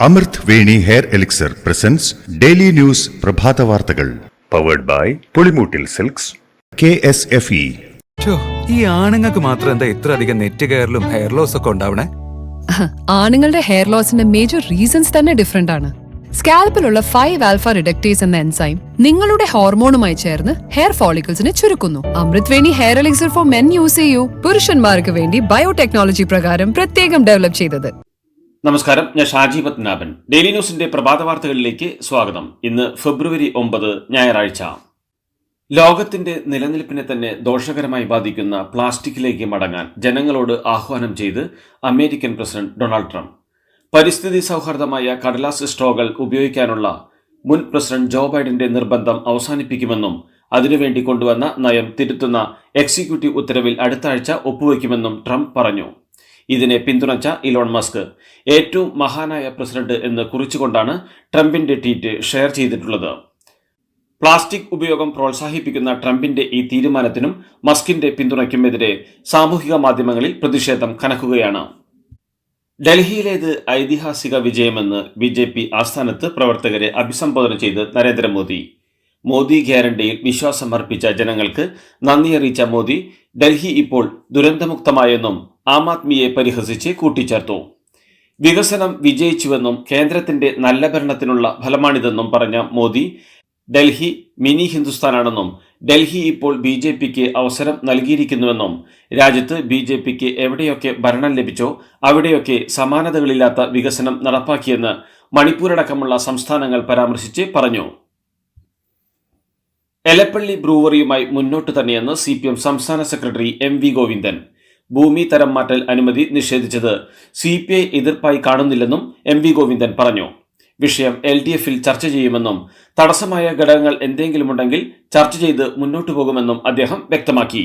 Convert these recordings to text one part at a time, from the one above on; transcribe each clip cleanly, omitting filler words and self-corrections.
അമൃത് Veni hair elixir presents daily news പ്രഭാത വാർത്തകൾ powered by Pulimoottil silks KSFE. ഈ ആണുങ്ങൾക്ക് മാത്രം എന്താ ഇത്ര അധികം നെറ്റ് കെയറിലും ഹെയർ ലോസ് ഒക്കെ ഉണ്ടാവണേ? ആണുങ്ങളുടെ ഹെയർ ലോസിന്റെ മേജർ റീസൺസ് തന്നെ ഡിഫറെന്റ് ആണ്. സ്കാൽപ്പിലുള്ള 5 ആൽഫ റിഡക്ടേസ് എന്ന എൻസൈം നിങ്ങളുടെ ഹോർമോണുമായി ചേർന്ന് ഹെയർ ഫോളിക്കിൾസിനെ ചുരുക്കുന്നു. Amrut Veni hair elixir for men use ചെയ്യൂ. പുരുഷന്മാർക്ക് വേണ്ടി ബയോടെക്നോളജി പ്രകാരം പ്രത്യേകം ഡെവലപ്പ് ചെയ്തത്. നമസ്കാരം, ഞാൻ ഷാജി പത്മനാഭൻ. ഡെയിലി ന്യൂസിന്റെ പ്രഭാത വാർത്തകളിലേക്ക് സ്വാഗതം. ഇന്ന് ഫെബ്രുവരി 9 ഞായറാഴ്ച. ലോകത്തിന്റെ നിലനിൽപ്പിനെ തന്നെ ദോഷകരമായി ബാധിക്കുന്ന പ്ലാസ്റ്റിക്കിലേക്ക് മടങ്ങാൻ ജനങ്ങളോട് ആഹ്വാനം ചെയ്ത് അമേരിക്കൻ പ്രസിഡന്റ് ഡൊണാൾഡ് ട്രംപ്. പരിസ്ഥിതി സൗഹാർദ്ദമായ കടലാസ് സ്ട്രോകൾ ഉപയോഗിക്കാനുള്ള മുൻ പ്രസിഡന്റ് ജോ ബൈഡന്റെ നിർബന്ധം അവസാനിപ്പിക്കുമെന്നും അതിനുവേണ്ടി കൊണ്ടുവന്ന നയം തിരുത്തുന്ന എക്സിക്യൂട്ടീവ് ഉത്തരവിൽ അടുത്ത ആഴ്ച ഒപ്പുവയ്ക്കുമെന്നും ട്രംപ് പറഞ്ഞു. ഇതിനെ പിന്തുണച്ച ഇലോൺ മസ്ക് ഏറ്റവും മഹാനായ പ്രസിഡന്റ് എന്ന് കുറിച്ചുകൊണ്ടാണ് ട്രംപിന്റെ ട്വീറ്റ് ഷെയർ ചെയ്തിട്ടുള്ളത്. പ്ലാസ്റ്റിക് ഉപയോഗം പ്രോത്സാഹിപ്പിക്കുന്ന ട്രംപിന്റെ ഈ തീരുമാനത്തിനും മസ്കിന്റെ പിന്തുണയ്ക്കുമെതിരെ സാമൂഹിക മാധ്യമങ്ങളിൽ പ്രതിഷേധം കനക്കുകയാണ്. ഡൽഹിയിലേത് ഐതിഹാസിക വിജയമെന്ന് BJP ആസ്ഥാനത്ത് പ്രവർത്തകരെ അഭിസംബോധന ചെയ്ത് നരേന്ദ്രമോദി. മോദി ഗ്യാരണ്ടിയിൽ വിശ്വാസമർപ്പിച്ച ജനങ്ങൾക്ക് നന്ദി അറിയിച്ച മോദി ഡൽഹി ഇപ്പോൾ ദുരന്തമുക്തമായെന്നും ആം ആദ്മിയെ പരിഹസിച്ച് കൂട്ടിച്ചേർത്തു. വികസനം വിജയിച്ചുവെന്നും കേന്ദ്രത്തിന്റെ നല്ല ഭരണത്തിനുള്ള ഫലമാണിതെന്നും പറഞ്ഞ മോദി ഡൽഹി മിനി ഹിന്ദുസ്ഥാനാണെന്നും ഡൽഹി ഇപ്പോൾ BJPക്ക് അവസരം നൽകിയിരിക്കുന്നുവെന്നും രാജ്യത്ത് BJPക്ക് എവിടെയൊക്കെ ഭരണം ലഭിച്ചോ അവിടെയൊക്കെ സമാനതകളില്ലാത്ത വികസനം നടപ്പാക്കിയെന്ന് മണിപ്പൂരടക്കമുള്ള സംസ്ഥാനങ്ങൾ പരാമർശിച്ച് പറഞ്ഞു. എലപ്പള്ളി ബ്രൂവറിയുമായി മുന്നോട്ട് തന്നെയെന്ന് CPM സംസ്ഥാന സെക്രട്ടറി MV ഗോവിന്ദൻ. ഭൂമി തരം മാറ്റൽ അനുമതി നിഷേധിച്ചത് CPI എതിർപ്പായി കാണുന്നില്ലെന്നും MV ഗോവിന്ദൻ പറഞ്ഞു. വിഷയം LDFൽ ചർച്ച ചെയ്യുമെന്നും തടസ്സമായ ഘടകങ്ങൾ എന്തെങ്കിലുമുണ്ടെങ്കിൽ ചർച്ച ചെയ്ത് മുന്നോട്ടു പോകുമെന്നും അദ്ദേഹം വ്യക്തമാക്കി.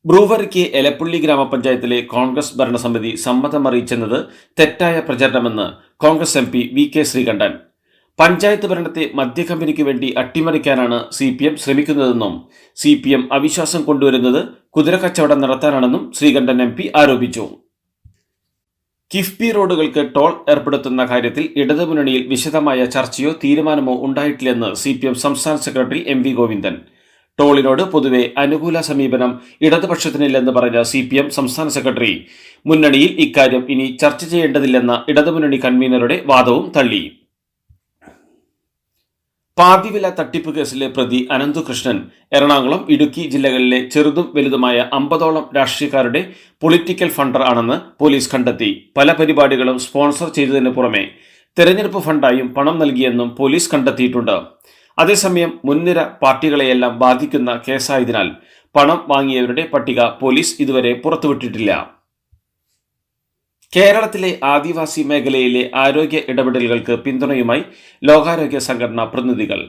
ബ്രൂവറിക്ക് എലപ്പള്ളി ഗ്രാമപഞ്ചായത്തിലെ കോൺഗ്രസ് ഭരണസമിതി സമ്മതമറിയിച്ചെന്നത് തെറ്റായ പ്രചരണമെന്ന് കോൺഗ്രസ് MP VK ശ്രീകണ്ഠൻ. പഞ്ചായത്ത് ഭരണത്തെ മദ്യകമ്പനിക്ക് വേണ്ടി അട്ടിമറിക്കാനാണ് CPM ശ്രമിക്കുന്നതെന്നും CPM അവിശ്വാസം കൊണ്ടുവരുന്നത് കുതിരക്കച്ചവടം നടത്താനാണെന്നും ശ്രീകണ്ഠൻ MP ആരോപിച്ചു. കിഫ്ബി റോഡുകൾക്ക് ടോൾ ഏർപ്പെടുത്തുന്ന കാര്യത്തിൽ ഇടതുമുന്നണിയിൽ വിശദമായ ചർച്ചയോ തീരുമാനമോ ഉണ്ടായിട്ടില്ലെന്ന് CPM സംസ്ഥാന സെക്രട്ടറി MV ഗോവിന്ദൻ. ടോളിനോട് പൊതുവെ അനുകൂല സമീപനം ഇടതുപക്ഷത്തിനില്ലെന്ന് പറഞ്ഞ CPM സംസ്ഥാന സെക്രട്ടറി മുന്നണിയിൽ ഇക്കാര്യം ഇനി ചർച്ച ചെയ്യേണ്ടതില്ലെന്ന ഇടതുമുന്നണി കൺവീനറുടെ വാദവും തള്ളി. പാതിവില തട്ടിപ്പ് കേസിലെ പ്രതി അനന്തുകൃഷ്ണൻ എറണാകുളം, ഇടുക്കി ജില്ലകളിലെ ചെറുതും വലുതുമായ 50ഓളം രാഷ്ട്രീയക്കാരുടെ പൊളിറ്റിക്കൽ ഫണ്ടർ ആണെന്ന് പോലീസ് കണ്ടെത്തി. പല പരിപാടികളും സ്പോൺസർ ചെയ്തതിന് പുറമെ തെരഞ്ഞെടുപ്പ് ഫണ്ടായും പണം നൽകിയെന്നും പോലീസ് കണ്ടെത്തിയിട്ടുണ്ട്. അതേസമയം മുൻനിര പാർട്ടികളെയെല്ലാം ബാധിക്കുന്ന കേസായതിനാൽ പണം വാങ്ങിയവരുടെ പട്ടിക പോലീസ് ഇതുവരെ പുറത്തുവിട്ടിട്ടില്ല. കേരളത്തിലെ ആദിവാസി മേഖലയിലെ ആരോഗ്യ ഇടപെടലുകൾക്ക് പിന്തുണയുമായി ലോകാരോഗ്യ സംഘടനാ പ്രതിനിധികൾ.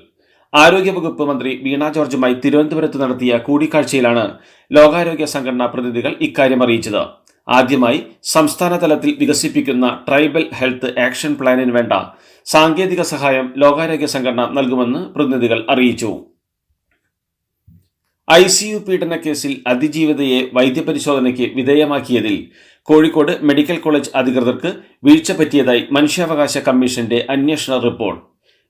ആരോഗ്യവകുപ്പ് മന്ത്രി വീണ ജോർജുമായി തിരുവനന്തപുരത്ത് നടത്തിയ കൂടിക്കാഴ്ചയിലാണ് ലോകാരോഗ്യ സംഘടനാ പ്രതിനിധികൾ ഇക്കാര്യം അറിയിച്ചത്. ആദ്യമായി സംസ്ഥാന തലത്തിൽ വികസിപ്പിക്കുന്ന ട്രൈബൽ ഹെൽത്ത് ആക്ഷൻ പ്ലാനിന് വേണ്ട സാങ്കേതിക സഹായം ലോകാരോഗ്യ സംഘടന നൽകുമെന്ന് പ്രതിനിധികൾ അറിയിച്ചു. ICU പീഡന കേസിൽ അതിജീവിതയെ വൈദ്യപരിശോധനയ്ക്ക് വിധേയമാക്കിയതിൽ കോഴിക്കോട് മെഡിക്കൽ കോളേജ് അധികൃതർക്ക് വീഴ്ച പറ്റിയതായി മനുഷ്യാവകാശ കമ്മീഷന്റെ അന്വേഷണ റിപ്പോർട്ട്.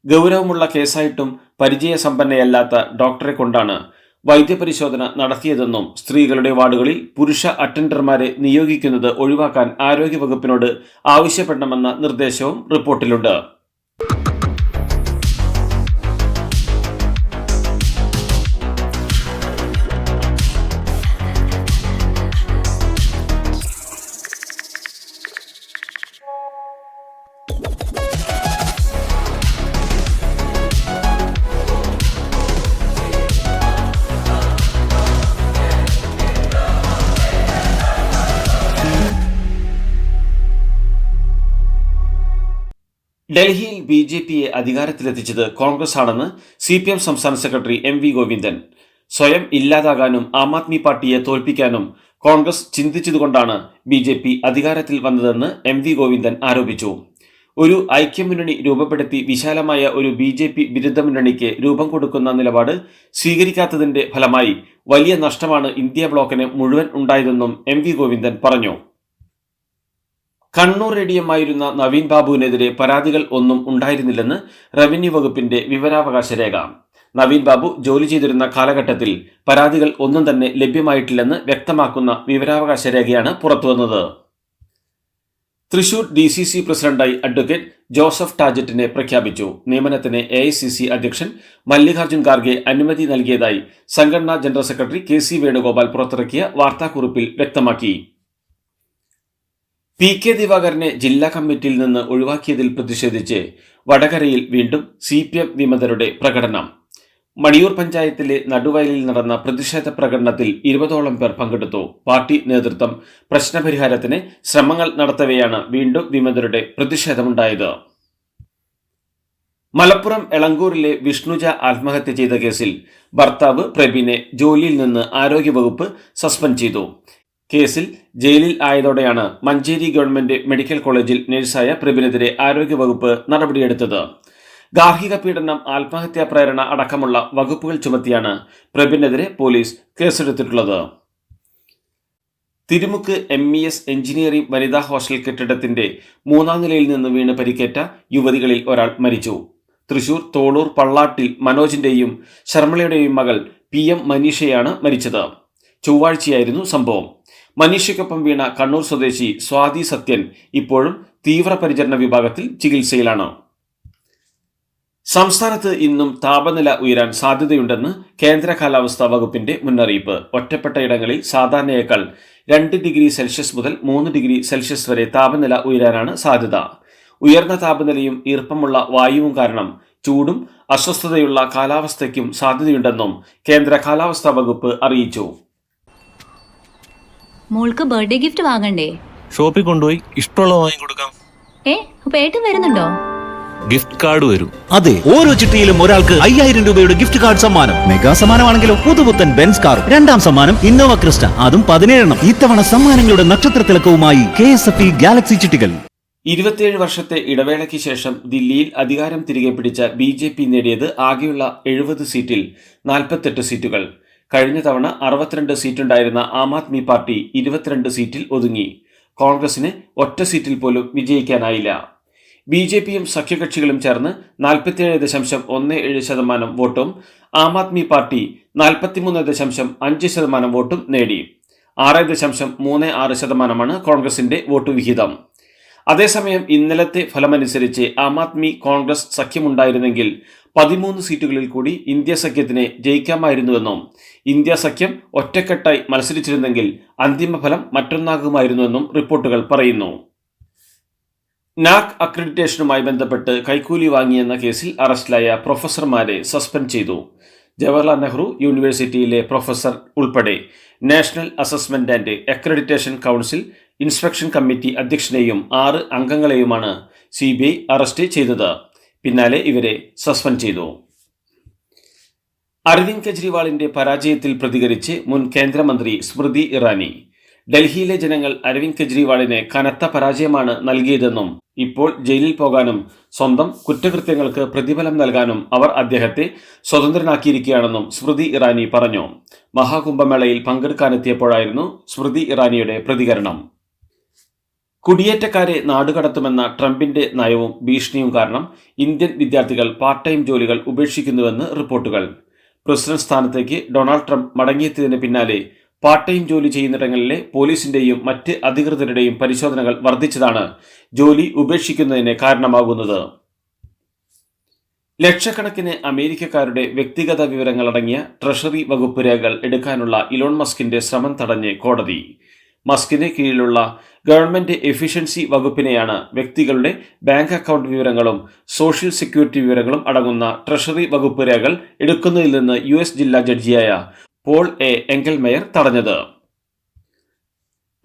ഗൗരവമുള്ള കേസായിട്ടും പരിചയസമ്പന്നയല്ലാത്ത ഡോക്ടറെ കൊണ്ടാണ് വൈദ്യപരിശോധന നടത്തിയതെന്നും സ്ത്രീകളുടെ വാർഡുകളിൽ പുരുഷ അറ്റൻഡർമാരെ നിയോഗിക്കുന്നത് ഒഴിവാക്കാൻ ആരോഗ്യവകുപ്പിനോട് ആവശ്യപ്പെടണമെന്ന നിർദ്ദേശവും റിപ്പോർട്ടിലുണ്ട്. ഡൽഹിയിൽ BJPയെ അധികാരത്തിലെത്തിച്ചത് കോൺഗ്രസ് ആണെന്ന് CPM സംസ്ഥാന സെക്രട്ടറി MV ഗോവിന്ദൻ. സ്വയം ഇല്ലാതാകാനും ആം ആദ്മി പാർട്ടിയെ തോൽപ്പിക്കാനും കോൺഗ്രസ് ചിന്തിച്ചതുകൊണ്ടാണ് BJP അധികാരത്തിൽ വന്നതെന്ന് MV ഗോവിന്ദൻ ആരോപിച്ചു. ഒരു ഐക്യമുന്നണി രൂപപ്പെടുത്തി വിശാലമായ ഒരു BJP വിരുദ്ധ മുന്നണിക്ക് രൂപം കൊടുക്കുന്ന നിലപാട് സ്വീകരിക്കാത്തതിന്റെ ഫലമായി വലിയ നഷ്ടമാണ് ഇന്ത്യ ബ്ലോക്കിന് മുഴുവൻ ഉണ്ടായതെന്നും MV ഗോവിന്ദൻ പറഞ്ഞു. കണ്ണൂർ എഡിഎമായിരുന്ന നവീൻ ബാബുവിനെതിരെ പരാതികൾ ഒന്നും ഉണ്ടായിരുന്നില്ലെന്ന് റവന്യൂ വകുപ്പിന്റെ വിവരാവകാശ രേഖ. നവീൻ ബാബു ജോലി ചെയ്തിരുന്ന കാലഘട്ടത്തിൽ പരാതികൾ ഒന്നും തന്നെ ലഭ്യമായിട്ടില്ലെന്ന് വ്യക്തമാക്കുന്ന വിവരാവകാശ രേഖയാണ് പുറത്തുവന്നത്. തൃശൂർ DCC പ്രസിഡന്റായി അഡ്വക്കേറ്റ് ജോസഫ് ടാജറ്റിനെ പ്രഖ്യാപിച്ചു. നിയമനത്തിന് AICC അധ്യക്ഷൻ മല്ലികാർജ്ജുൻ ഖാർഗെ അനുമതി നൽകിയതായി സംഘടനാ ജനറൽ സെക്രട്ടറി KC വേണുഗോപാൽ പുറത്തിറക്കിയ വാർത്താക്കുറിപ്പിൽ വ്യക്തമാക്കി. PK ദിവാകരനെ ജില്ലാ കമ്മിറ്റിയിൽ നിന്ന് ഒഴിവാക്കിയതിൽ പ്രതിഷേധിച്ച് വടകരയിൽ വീണ്ടും CPM വിമതരുടെ പ്രകടനം. മണിയൂർ പഞ്ചായത്തിലെ നടുവയലിൽ നടന്ന പ്രതിഷേധ പ്രകടനത്തിൽ 20ഓളം പേർ പങ്കെടുത്തു. പാർട്ടി നേതൃത്വം പ്രശ്നപരിഹാരത്തിന് ശ്രമങ്ങൾ നടത്തവെയാണ് വീണ്ടും വിമതരുടെ പ്രതിഷേധമുണ്ടായത്. മലപ്പുറം എളങ്കൂരിലെ വിഷ്ണുജ ആത്മഹത്യ ചെയ്ത കേസിൽ ഭർത്താവ് പ്രബീനെ ജോലിയിൽ നിന്ന് ആരോഗ്യവകുപ്പ് സസ്പെൻഡ് ചെയ്തു. കേസിൽ ജയിലിൽ ആയതോടെയാണ് മഞ്ചേരി ഗവൺമെന്റ് മെഡിക്കൽ കോളേജിൽ നഴ്സായ പ്രബിനെതിരെ ആരോഗ്യവകുപ്പ് നടപടിയെടുത്തത്. ഗാർഹിക പീഡനം, ആത്മഹത്യാ പ്രേരണ അടക്കമുള്ള വകുപ്പുകൾ ചുമത്തിയാണ് പ്രബിനെതിരെ പോലീസ് കേസെടുത്തിട്ടുള്ളത്. തിരുമുക്ക് MES എഞ്ചിനീയറിംഗ് വനിതാ ഹോസ്റ്റൽ കെട്ടിടത്തിന്റെ 3ാം നിലയിൽ നിന്ന് വീണ് പരിക്കേറ്റ യുവതികളിൽ ഒരാൾ മരിച്ചു. തൃശൂർ തോളൂർ പള്ളാട്ടിൽ മനോജിന്റെയും ശർമ്മളയുടെയും മകൾ PM മനീഷയാണ് മരിച്ചത്. ചൊവ്വാഴ്ചയായിരുന്നു സംഭവം. മനീഷയ്ക്കൊപ്പം വീണ കണ്ണൂർ സ്വദേശി സ്വാതി സത്യൻ ഇപ്പോഴും തീവ്രപരിചരണ വിഭാഗത്തിൽ ചികിത്സയിലാണ്. സംസ്ഥാനത്ത് ഇന്നും താപനില ഉയരാൻ സാധ്യതയുണ്ടെന്ന് കേന്ദ്ര കാലാവസ്ഥാ വകുപ്പിന്റെ മുന്നറിയിപ്പ്. ഒറ്റപ്പെട്ട ഇടങ്ങളിൽ സാധാരണയേക്കാൾ 2 ഡിഗ്രി സെൽഷ്യസ് മുതൽ 3 ഡിഗ്രി സെൽഷ്യസ് വരെ താപനില ഉയരാനാണ് സാധ്യത. ഉയർന്ന താപനിലയും ഈർപ്പമുള്ള വായുവും കാരണം ചൂടും അസ്വസ്ഥതയുള്ള കാലാവസ്ഥയ്ക്കും സാധ്യതയുണ്ടെന്നും കേന്ദ്ര കാലാവസ്ഥാ വകുപ്പ് അറിയിച്ചു. മോൾക്ക് ബർത്ത്ഡേ ഗിഫ്റ്റ് വാങ്ങണ്ടേ? ഷോപ്പിൽ കൊണ്ടുപോയി ഇഷ്ടമുള്ള വാങ്ങിക്കൊടുക്കാം. അപ്പൊ ഏട്ടൻ വരുന്നുണ്ടോ? ഗിഫ്റ്റ് കാർഡ് വരും. അതെ, ഓരോ ചിട്ടിയിലും ഒരാൾക്ക് 5000 രൂപയുടെ ഗിഫ്റ്റ് കാർഡ് സമ്മാനം. മെഗാ സമ്മാനമാണെങ്കിലോ പുതുപുത്തൻ ബെൻസ് കാർ. 2ാം സമ്മാനം ഇന്നോവ ക്രിസ്റ്റ, അതും 17 ഇത്തവണ സമ്മാനങ്ങളുടെ നക്ഷത്രത്തിലക്കവുമായി KSFE ഗാലക്സി ചിട്ടികൾ. 27 വർഷത്തെ ഇടവേളയ്ക്ക് ശേഷം ദില്ലിയിൽ അധികാരം തിരികെ പിടിച്ച BJP നേടിയത് ആകെയുള്ള 70 സീറ്റിൽ 48 സീറ്റുകൾ. കഴിഞ്ഞ തവണ 62 സീറ്റുണ്ടായിരുന്ന ആം ആദ്മി പാർട്ടി 22 സീറ്റിൽ ഒതുങ്ങി. കോൺഗ്രസിന് ഒറ്റ സീറ്റിൽ പോലും വിജയിക്കാനായില്ല. BJPയും സഖ്യകക്ഷികളും ചേർന്ന് 47.17% വോട്ടും ആം ആദ്മി പാർട്ടി 43.5% വോട്ടും നേടി. 6.36% കോൺഗ്രസിന്റെ വോട്ട് വിഹിതം. അതേസമയം ഇന്നലത്തെ ഫലമനുസരിച്ച് ആം ആദ്മി കോൺഗ്രസ് സഖ്യമുണ്ടായിരുന്നെങ്കിൽ 13 സീറ്റുകളിൽ കൂടി ഇന്ത്യ സഖ്യത്തിന് ജയിക്കാമായിരുന്നുവെന്നും ഇന്ത്യ സഖ്യം ഒറ്റക്കെട്ടായി മത്സരിച്ചിരുന്നെങ്കിൽ അന്തിമഫലം മറ്റൊന്നാകുമായിരുന്നുവെന്നും റിപ്പോർട്ടുകൾ പറയുന്നു. NAC അക്രഡിറ്റേഷനുമായി ബന്ധപ്പെട്ട് കൈക്കൂലി വാങ്ങിയെന്ന കേസിൽ അറസ്റ്റിലായ പ്രൊഫസർമാരെ സസ്പെൻഡ് ചെയ്തു. ജവഹർലാൽ നെഹ്റു യൂണിവേഴ്സിറ്റിയിലെ പ്രൊഫസർ ഉൾപ്പെടെ national assessment and accreditation council inspection committee അധ്യക്ഷനെയും 6 അംഗങ്ങളെയുമാണ് CBI അറസ്റ്റ് ചെയ്തത്. പിന്നാലെ ഇവരെ സസ്പെൻഡ് ചെയ്തു. അരവിന്ദ് കെജ്രിവാളിന്റെ പരാജയത്തിൽ പ്രതികരിച്ച് മുൻ കേന്ദ്രമന്ത്രി സ്മൃതി ഇറാനി. ഡൽഹിയിലെ ജനങ്ങൾ അരവിന്ദ് കെജ്രിവാളിന് കനത്ത പരാജയമാണ് നൽകിയതെന്നും ഇപ്പോൾ ജയിലിൽ പോകാനും സ്വന്തം കുറ്റകൃത്യങ്ങൾക്ക് പ്രതിഫലം നൽകാനും അവർ അദ്ദേഹത്തെ സ്വതന്ത്രനാക്കിയിരിക്കുകയാണെന്നും സ്മൃതി ഇറാനി പറഞ്ഞു. മഹാകുംഭമേളയിൽ പങ്കെടുക്കാനെത്തിയപ്പോഴായിരുന്നു സ്മൃതി ഇറാനിയുടെ പ്രതികരണം. കുടിയേറ്റക്കാരെ നാടുകടത്തുമെന്ന ട്രംപിന്റെ നയവും ഭീഷണിയും കാരണം ഇന്ത്യൻ വിദ്യാർത്ഥികൾ പാർട്ട് ടൈം ജോലികൾ ഉപേക്ഷിക്കുന്നുവെന്ന് റിപ്പോർട്ടുകൾ. പ്രസിഡന്റ് സ്ഥാനത്തേക്ക് ഡൊണാൾഡ് ട്രംപ് മടങ്ങിയെത്തിയതിന് പിന്നാലെ പാർട്ട് ടൈം ജോലി ചെയ്യുന്നിടങ്ങളിലെ പോലീസിന്റെയും മറ്റ് അധികൃതരുടെയും പരിശോധനകൾ വർദ്ധിച്ചതാണ് ജോലി ഉപേക്ഷിക്കുന്നതിന് കാരണമാകുന്നത്. ലക്ഷക്കണക്കിന് അമേരിക്കക്കാരുടെ വ്യക്തിഗത വിവരങ്ങളടങ്ങിയ ട്രഷറി വകുപ്പ് രേഖകൾ എടുക്കാനുള്ള ഇലോൺ മസ്കിന്റെ ശ്രമം തടഞ്ഞ് കോടതി. മസ്കിന് കീഴിലുള്ള ഗവൺമെന്റ് എഫിഷ്യൻസി വകുപ്പിനെയാണ് വ്യക്തികളുടെ ബാങ്ക് അക്കൗണ്ട് വിവരങ്ങളും സോഷ്യൽ സെക്യൂരിറ്റി വിവരങ്ങളും അടങ്ങുന്ന ട്രഷറി വകുപ്പ് രേഖകൾ എടുക്കുന്നതിൽ നിന്ന് US ജില്ലാ ജഡ്ജിയായ പോൾ A. എങ്കൽമെയർ തടഞ്ഞത്.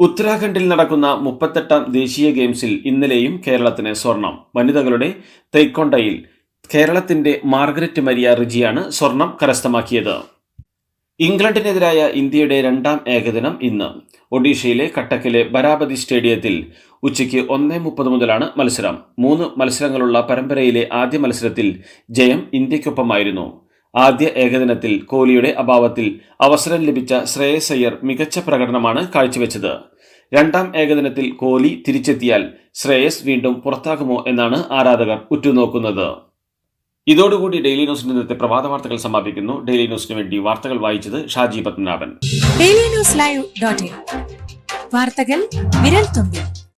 ഉത്തരാഖണ്ഡിൽ നടക്കുന്ന 38ാം ദേശീയ ഗെയിംസിൽ ഇന്നലെയും കേരളത്തിന് സ്വർണം. വനിതകളുടെ തൈക്കൊണ്ടയിൽ കേരളത്തിന്റെ മാർഗരറ്റ് മരിയ റിജിയാണ് സ്വർണം കരസ്ഥമാക്കിയത്. ഇംഗ്ലണ്ടിനെതിരായ ഇന്ത്യയുടെ 2ാം ഏകദിനം ഇന്ന്. ഒഡീഷയിലെ കട്ടക്കിലെ ബരാബതി സ്റ്റേഡിയത്തിൽ ഉച്ചയ്ക്ക് 1:30 മുതലാണ് മത്സരം. 3 മത്സരങ്ങളുള്ള പരമ്പരയിലെ ആദ്യ മത്സരത്തിൽ ജയം ഇന്ത്യക്കൊപ്പമായിരുന്നു. ആദ്യ ഏകദിനത്തിൽ കോഹ്ലിയുടെ അഭാവത്തിൽ അവസരം ലഭിച്ച ശ്രേയസ് അയ്യർ മികച്ച പ്രകടനമാണ് കാഴ്ചവെച്ചത്. രണ്ടാം ഏകദിനത്തിൽ കോഹ്ലി തിരിച്ചെത്തിയാൽ ശ്രേയസ് വീണ്ടും പുറത്താകുമോ എന്നാണ് ആരാധകർ ഉറ്റുനോക്കുന്നത്. ഇതോടുകൂടി ഡെയിലി ന്യൂസിന്റെ ഇന്നത്തെ പ്രഭാത വാർത്തകൾ സമാപിക്കുന്നു. ഡെയിലി ന്യൂസിന് വേണ്ടി വാർത്തകൾ വായിച്ചത് Shaji Padmanabhan. Daily news live .in വാർത്തകൾ വിരൽ തുമ്പിൽ.